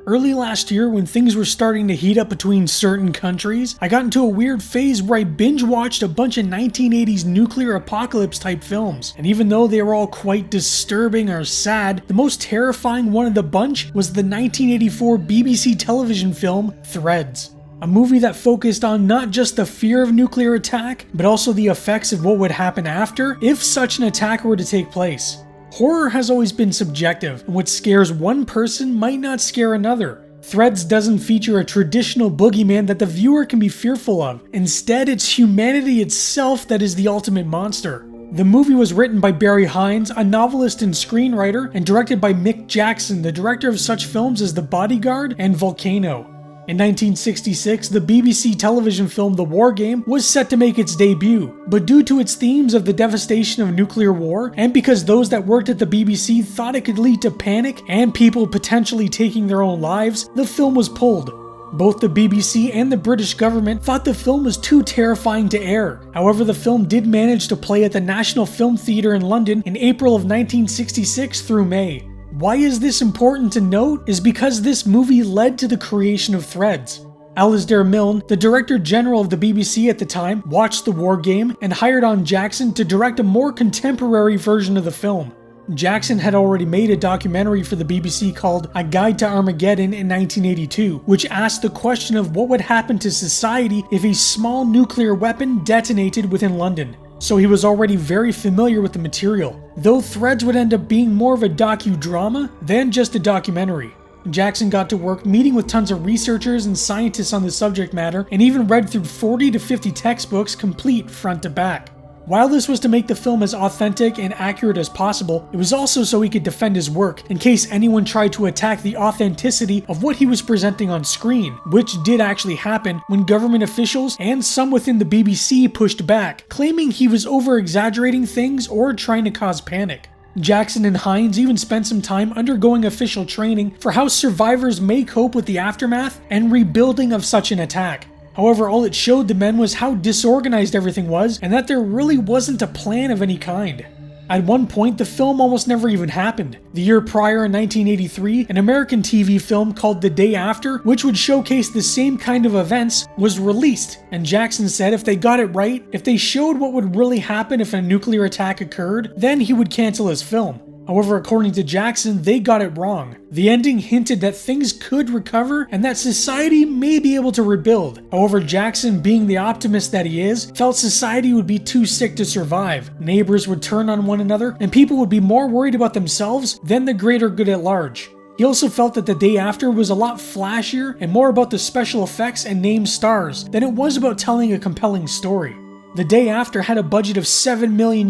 Early last year, when things were starting to heat up between certain countries, I got into a weird phase where I binge watched a bunch of 1980s nuclear apocalypse type films. And even though they were all quite disturbing or sad, the most terrifying one of the bunch was the 1984 BBC television film Threads. A movie that focused on not just the fear of nuclear attack, but also the effects of what would happen after if such an attack were to take place. Horror has always been subjective, and what scares one person might not scare another. Threads doesn't feature a traditional boogeyman that the viewer can be fearful of. Instead, it's humanity itself that is the ultimate monster. The movie was written by Barry Hines, a novelist and screenwriter, and directed by Mick Jackson, the director of such films as The Bodyguard and Volcano. In 1966, the BBC television film The War Game was set to make its debut, but due to its themes of the devastation of nuclear war, and because those that worked at the BBC thought it could lead to panic and people potentially taking their own lives, the film was pulled. Both the BBC and the British government thought the film was too terrifying to air. However, the film did manage to play at the National Film Theatre in London in April of 1966 through May. Why is this important to note is because this movie led to the creation of Threads. Alasdair Milne, the Director General of the BBC at the time, watched The War Game and hired on Jackson to direct a more contemporary version of the film. Jackson had already made a documentary for the BBC called A Guide to Armageddon in 1982, which asked the question of what would happen to society if a small nuclear weapon detonated within London. So he was already very familiar with the material, though Threads would end up being more of a docudrama than just a documentary. Jackson got to work meeting with tons of researchers and scientists on the subject matter, and even read through 40 to 50 textbooks complete front to back. While this was to make the film as authentic and accurate as possible, it was also so he could defend his work in case anyone tried to attack the authenticity of what he was presenting on screen, which did actually happen when government officials and some within the BBC pushed back, claiming he was over-exaggerating things or trying to cause panic. Jackson and Hines even spent some time undergoing official training for how survivors may cope with the aftermath and rebuilding of such an attack. However, all it showed the men was how disorganized everything was and that there really wasn't a plan of any kind. At one point, the film almost never even happened. The year prior, in 1983, an American TV film called The Day After, which would showcase the same kind of events, was released, and Jackson said if they got it right, if they showed what would really happen if a nuclear attack occurred, then he would cancel his film. However, according to Jackson, they got it wrong. The ending hinted that things could recover and that society may be able to rebuild. However, Jackson, being the optimist that he is, felt society would be too sick to survive. Neighbors would turn on one another, and people would be more worried about themselves than the greater good at large. He also felt that The Day After was a lot flashier and more about the special effects and named stars than it was about telling a compelling story. The Day After had a budget of $7 million,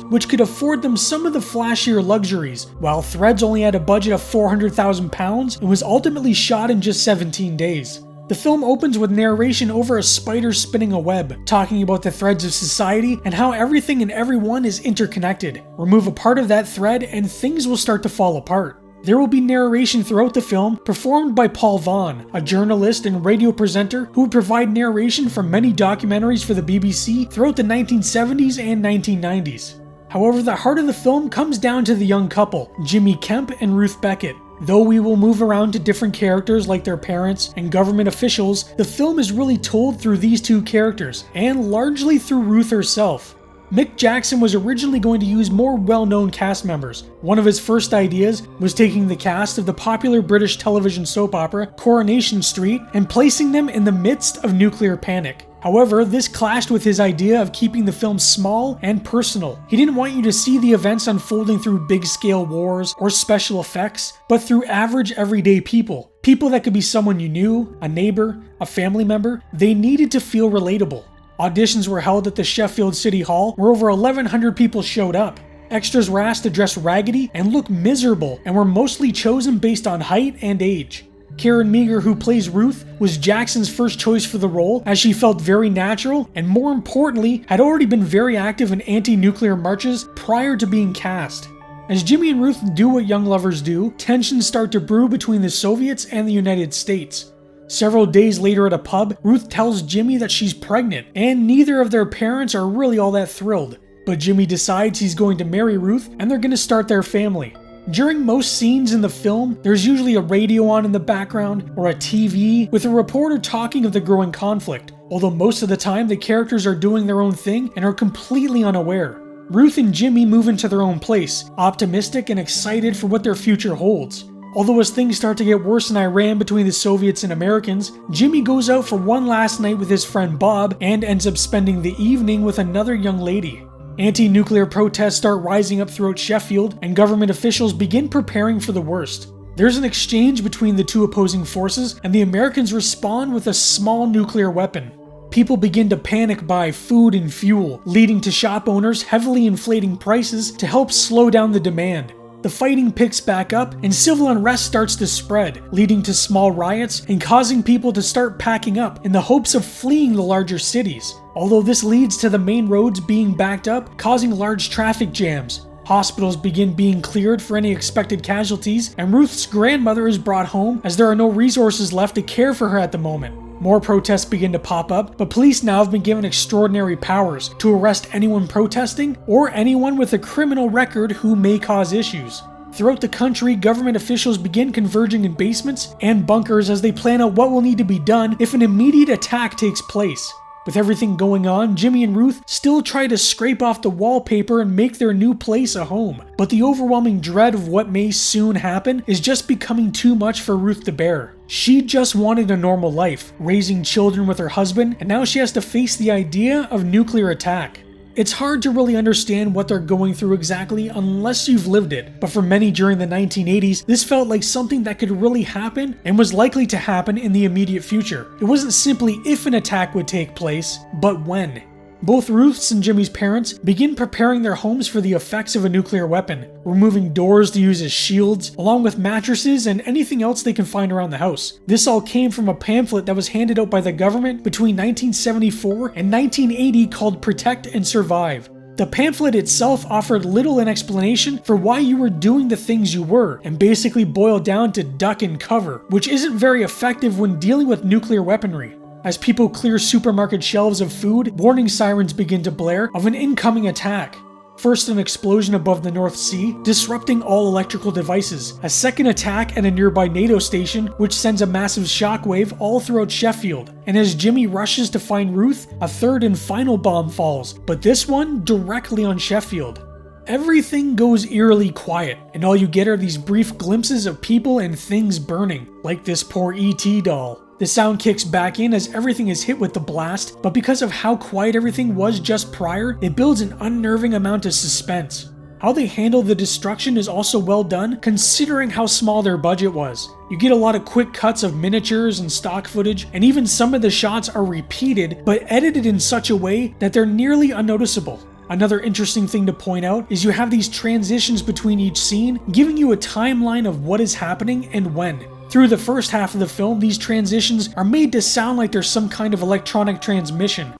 which could afford them some of the flashier luxuries, while Threads only had a budget of £400,000 and was ultimately shot in just 17 days. The film opens with narration over a spider spinning a web, talking about the threads of society and how everything and everyone is interconnected. Remove a part of that thread and things will start to fall apart. There will be narration throughout the film, performed by Paul Vaughan, a journalist and radio presenter who would provide narration for many documentaries for the BBC throughout the 1970s and 1990s. However, the heart of the film comes down to the young couple, Jimmy Kemp and Ruth Beckett. Though we will move around to different characters like their parents and government officials, the film is really told through these two characters, and largely through Ruth herself. Mick Jackson was originally going to use more well-known cast members. One of his first ideas was taking the cast of the popular British television soap opera Coronation Street and placing them in the midst of nuclear panic. However, this clashed with his idea of keeping the film small and personal. He didn't want you to see the events unfolding through big-scale wars or special effects, but through average everyday people. People that could be someone you knew, a neighbor, a family member. They needed to feel relatable. Auditions were held at the Sheffield City Hall, where over 1,100 people showed up. Extras were asked to dress raggedy and look miserable, and were mostly chosen based on height and age. Karen Meager, who plays Ruth, was Jackson's first choice for the role, as she felt very natural, and more importantly, had already been very active in anti-nuclear marches prior to being cast. As Jimmy and Ruth do what young lovers do, tensions start to brew between the Soviets and the United States. Several days later at a pub, Ruth tells Jimmy that she's pregnant, and neither of their parents are really all that thrilled. But Jimmy decides he's going to marry Ruth, and they're going to start their family. During most scenes in the film, there's usually a radio on in the background or a TV with a reporter talking of the growing conflict, although most of the time the characters are doing their own thing and are completely unaware. Ruth and Jimmy move into their own place, optimistic and excited for what their future holds. Although as things start to get worse in Iran between the Soviets and Americans, Jimmy goes out for one last night with his friend Bob and ends up spending the evening with another young lady. Anti-nuclear protests start rising up throughout Sheffield, and government officials begin preparing for the worst. There's an exchange between the two opposing forces, and the Americans respond with a small nuclear weapon. People begin to panic buy food and fuel, leading to shop owners heavily inflating prices to help slow down the demand. The fighting picks back up, and civil unrest starts to spread, leading to small riots and causing people to start packing up in the hopes of fleeing the larger cities. Although this leads to the main roads being backed up, causing large traffic jams. Hospitals begin being cleared for any expected casualties, and Ruth's grandmother is brought home as there are no resources left to care for her at the moment. More protests begin to pop up, but police now have been given extraordinary powers to arrest anyone protesting or anyone with a criminal record who may cause issues. Throughout the country, government officials begin converging in basements and bunkers as they plan out what will need to be done if an immediate attack takes place. With everything going on, Jimmy and Ruth still try to scrape off the wallpaper and make their new place a home, but the overwhelming dread of what may soon happen is just becoming too much for Ruth to bear. She just wanted a normal life, raising children with her husband, and now she has to face the idea of nuclear attack. It's hard to really understand what they're going through exactly unless you've lived it, but for many during the 1980s, this felt like something that could really happen and was likely to happen in the immediate future. It wasn't simply if an attack would take place, but when. Both Ruth's and Jimmy's parents begin preparing their homes for the effects of a nuclear weapon, removing doors to use as shields, along with mattresses and anything else they can find around the house. This all came from a pamphlet that was handed out by the government between 1974 and 1980 called Protect and Survive. The pamphlet itself offered little an explanation for why you were doing the things you were, and basically boiled down to duck and cover, which isn't very effective when dealing with nuclear weaponry. As people clear supermarket shelves of food, warning sirens begin to blare of an incoming attack. First, an explosion above the North Sea, disrupting all electrical devices. A second attack at a nearby NATO station, which sends a massive shockwave all throughout Sheffield. And as Jimmy rushes to find Ruth, a third and final bomb falls, but this one directly on Sheffield. Everything goes eerily quiet, and all you get are these brief glimpses of people and things burning, like this poor E.T. doll. The sound kicks back in as everything is hit with the blast, but because of how quiet everything was just prior, it builds an unnerving amount of suspense. How they handle the destruction is also well done, considering how small their budget was. You get a lot of quick cuts of miniatures and stock footage, and even some of the shots are repeated, but edited in such a way that they're nearly unnoticeable. Another interesting thing to point out is you have these transitions between each scene, giving you a timeline of what is happening and when. Through the first half of the film, these transitions are made to sound like there's some kind of electronic transmission.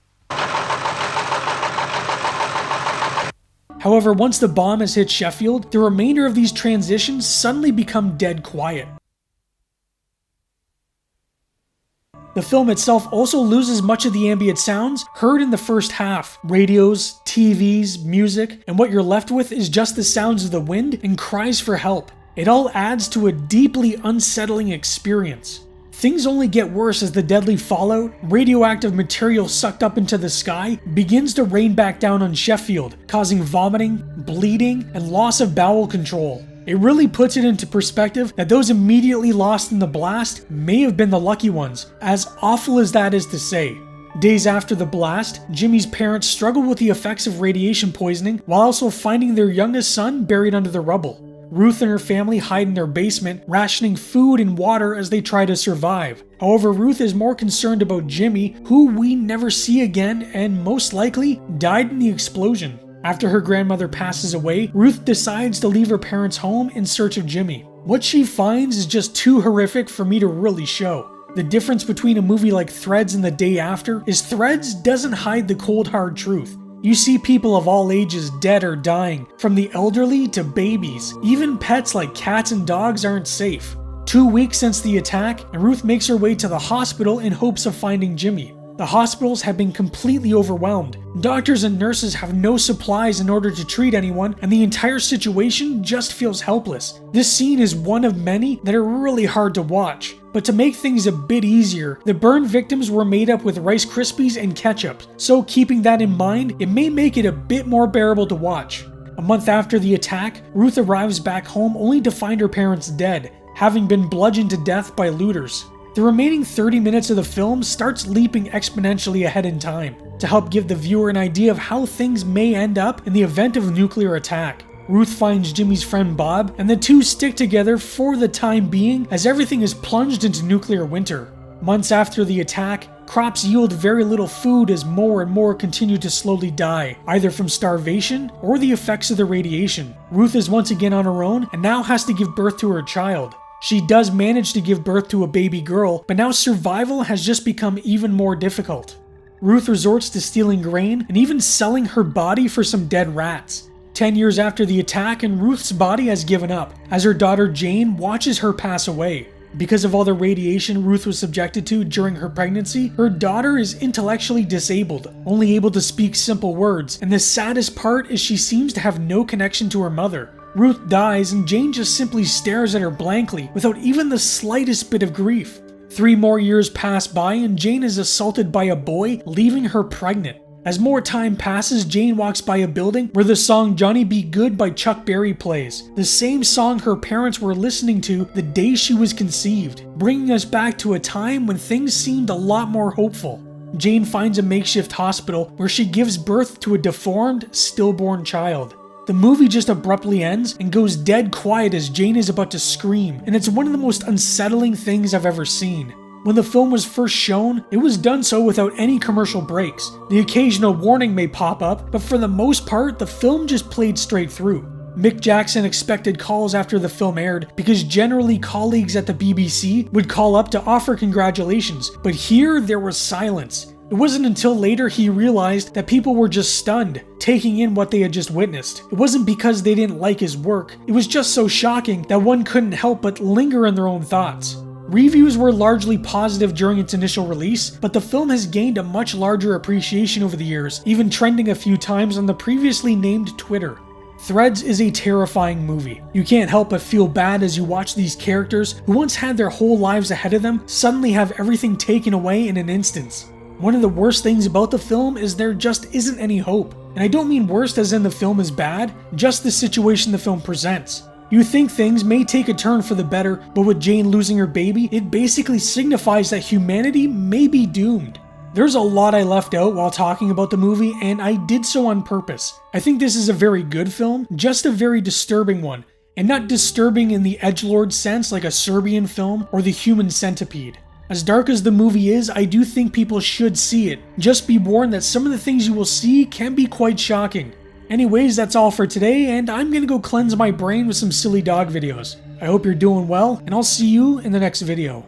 However, once the bomb has hit Sheffield, the remainder of these transitions suddenly become dead quiet. The film itself also loses much of the ambient sounds heard in the first half. Radios, TVs, music, and what you're left with is just the sounds of the wind and cries for help. It all adds to a deeply unsettling experience. Things only get worse as the deadly fallout, radioactive material sucked up into the sky, begins to rain back down on Sheffield, causing vomiting, bleeding, and loss of bowel control. It really puts it into perspective that those immediately lost in the blast may have been the lucky ones, as awful as that is to say. Days after the blast, Jimmy's parents struggle with the effects of radiation poisoning while also finding their youngest son buried under the rubble. Ruth and her family hide in their basement, rationing food and water as they try to survive. However, Ruth is more concerned about Jimmy, who we never see again and most likely died in the explosion. After her grandmother passes away, Ruth decides to leave her parents' home in search of Jimmy. What she finds is just too horrific for me to really show. The difference between a movie like Threads and The Day After is Threads doesn't hide the cold hard truth. You see people of all ages dead or dying, from the elderly to babies. Even pets like cats and dogs aren't safe. 2 weeks since the attack, and Ruth makes her way to the hospital in hopes of finding Jimmy. The hospitals have been completely overwhelmed. Doctors and nurses have no supplies in order to treat anyone, and the entire situation just feels helpless. This scene is one of many that are really hard to watch. But to make things a bit easier, the burn victims were made up with Rice Krispies and ketchup, so keeping that in mind, it may make it a bit more bearable to watch. A month after the attack, Ruth arrives back home only to find her parents dead, having been bludgeoned to death by looters. The remaining 30 minutes of the film starts leaping exponentially ahead in time, to help give the viewer an idea of how things may end up in the event of a nuclear attack. Ruth finds Jimmy's friend Bob, and the two stick together for the time being as everything is plunged into nuclear winter. Months after the attack, crops yield very little food as more and more continue to slowly die, either from starvation or the effects of the radiation. Ruth is once again on her own and now has to give birth to her child. She does manage to give birth to a baby girl, but now survival has just become even more difficult. Ruth resorts to stealing grain and even selling her body for some dead rats. 10 years after the attack, and Ruth's body has given up, as her daughter Jane watches her pass away. Because of all the radiation Ruth was subjected to during her pregnancy, her daughter is intellectually disabled, only able to speak simple words, and the saddest part is she seems to have no connection to her mother. Ruth dies and Jane just simply stares at her blankly without even the slightest bit of grief. 3 more years pass by and Jane is assaulted by a boy, leaving her pregnant. As more time passes, Jane walks by a building where the song Johnny Be Good by Chuck Berry plays, the same song her parents were listening to the day she was conceived, bringing us back to a time when things seemed a lot more hopeful. Jane finds a makeshift hospital where she gives birth to a deformed, stillborn child. The movie just abruptly ends and goes dead quiet as Jane is about to scream, and it's one of the most unsettling things I've ever seen. When the film was first shown, it was done so without any commercial breaks. The occasional warning may pop up, but for the most part, the film just played straight through. Mick Jackson expected calls after the film aired because generally colleagues at the BBC would call up to offer congratulations, but here there was silence. It wasn't until later he realized that people were just stunned, taking in what they had just witnessed. It wasn't because they didn't like his work, it was just so shocking that one couldn't help but linger in their own thoughts. Reviews were largely positive during its initial release, but the film has gained a much larger appreciation over the years, even trending a few times on the previously named Twitter. Threads is a terrifying movie. You can't help but feel bad as you watch these characters who once had their whole lives ahead of them suddenly have everything taken away in an instant. One of the worst things about the film is there just isn't any hope. And I don't mean worst as in the film is bad, just the situation the film presents. You think things may take a turn for the better, but with Jane losing her baby, it basically signifies that humanity may be doomed. There's a lot I left out while talking about the movie, and I did so on purpose. I think this is a very good film, just a very disturbing one, and not disturbing in the edgelord sense like a Serbian film or The Human Centipede. As dark as the movie is, I do think people should see it. Just be warned that some of the things you will see can be quite shocking. Anyways, that's all for today, and I'm gonna go cleanse my brain with some silly dog videos. I hope you're doing well, and I'll see you in the next video.